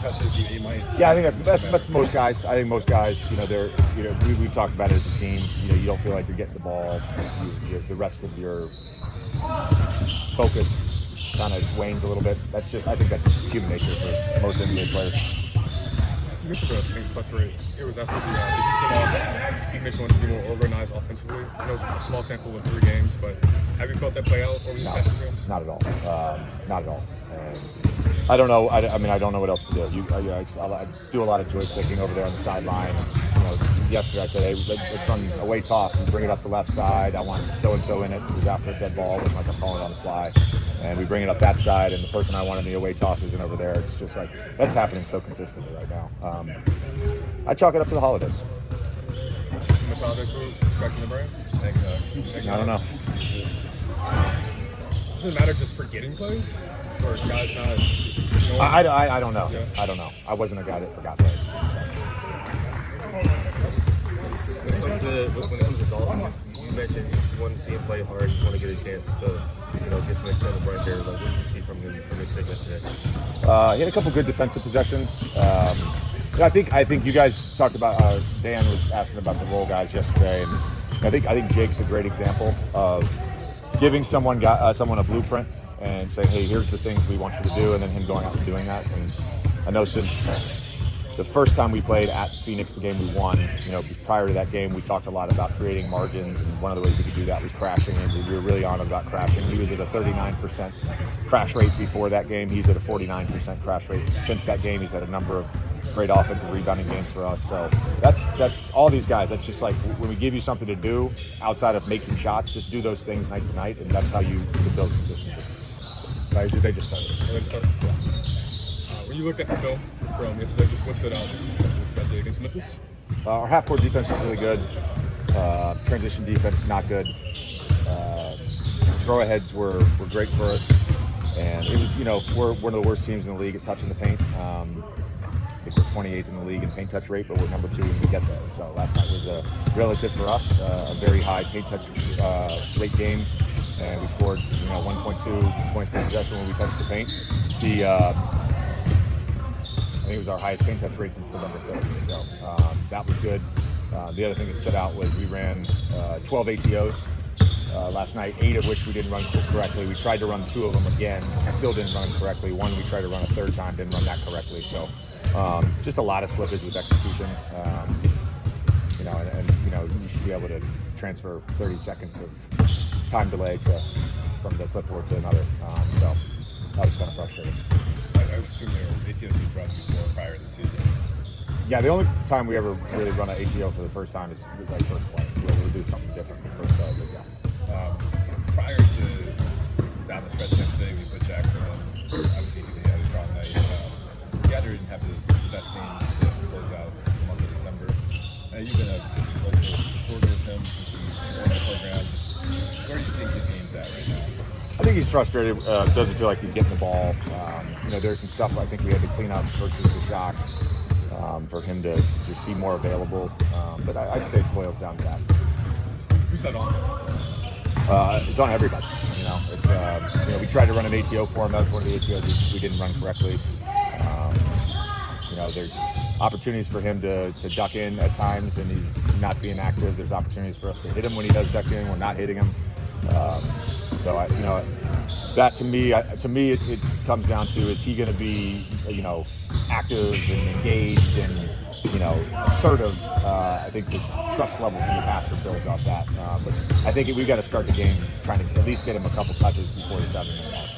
touches, he might. Yeah, I think that's most guys. I think most guys, we've talked about it as a team. You don't feel like you're getting the ball. The rest of your focus kind of wanes a little bit. I think that's human nature for most NBA players. You mentioned the paint touch rate. It was after the Houston loss. You mentioned wanted to be more organized offensively. It was a small sample of 3 games, but have you felt that play out over these past 2 games? Not at all. Not at all. And I don't know. I don't know what else to do. I do a lot of joysticking over there on the sideline. Yesterday I said, hey, let's run away toss and bring it up the left side. I want so-and-so in it. It was after a dead ball. It wasn't like I'm calling it on the fly. And we bring it up that side, and the person I want in the away toss isn't over there. It's just like, that's happening so consistently right now. I chalk it up to the holidays. The holiday food, expecting the brand? I don't know. Does it matter just for getting plays? Or guys not? I don't know. Yeah. I don't know. I wasn't a guy that forgot plays. When it comes to Dalton, you mentioned you want to see him play hard, you want to get a chance to get some extended break there. What did you see from him from his stick yesterday? He had a couple good defensive possessions. I think you guys talked about Dan was asking about the role guys yesterday, and I think Jake's a great example of giving someone a blueprint and saying, hey, here's the things we want you to do, and then him going out and doing that. And I know since the first time we played at Phoenix, the game we won, prior to that game, we talked a lot about creating margins, and one of the ways we could do that was crashing, and we were really on about crashing. He was at a 39% crash rate before that game. He's at a 49% crash rate. Since that game, he's had a number of great offensive rebounding games for us. So that's all these guys. That's just like when we give you something to do outside of making shots, just do those things night to night, and that's how you can build consistency. Right? They just started. When you looked at the film from yesterday, just what stood out against Memphis? Our half-court defense was really good. Transition defense, not good. Throw-aheads were great for us. And it was, we're one of the worst teams in the league at touching the paint. I think we're 28th in the league in paint touch rate, but we're number 2 when we get there. So last night was relative for us, a very high paint touch rate game. And we scored, 1.2 points per possession when we touched the paint. I think it was our highest paint touch rate since November 3rd. So that was good. The other thing that stood out was we ran 12 ATOs last night, 8 of which we didn't run correctly. We tried to run 2 of them again, still didn't run correctly. One we tried to run a 3rd time, didn't run that correctly. So just a lot of slippage with execution. You should be able to transfer 30 seconds of time delay from the clipboard to another. So that was kind of frustrating. I would assume there were ATOs you brought before prior to the season. Yeah, the only time we ever really run an ATO for the first time is like first play. We'll do something different for the first play. But yeah. Prior to down the stretch yesterday, we put Jackson on. Obviously, he had a strong night. Gather didn't have the best game to close out the month of December. You've been a local supporter of him since he won the program. Where do you think his game's at right now? I think he's frustrated. Doesn't feel like he's getting the ball. There's some stuff I think we had to clean up versus the shock for him to just be more available. But I'd say it boils down to that. Who's that on? It's on everybody. We tried to run an ATO for him. That was one of the ATOs we didn't run correctly. There's opportunities for him to duck in at times, and he's not being active. There's opportunities for us to hit him when he does duck in. We're not hitting him. That to me, it comes down to, is he going to be, active and engaged and, assertive? I think the trust level from the passer builds off that. But I think we've got to start the game trying to at least get him a couple touches before the 7-minute mark.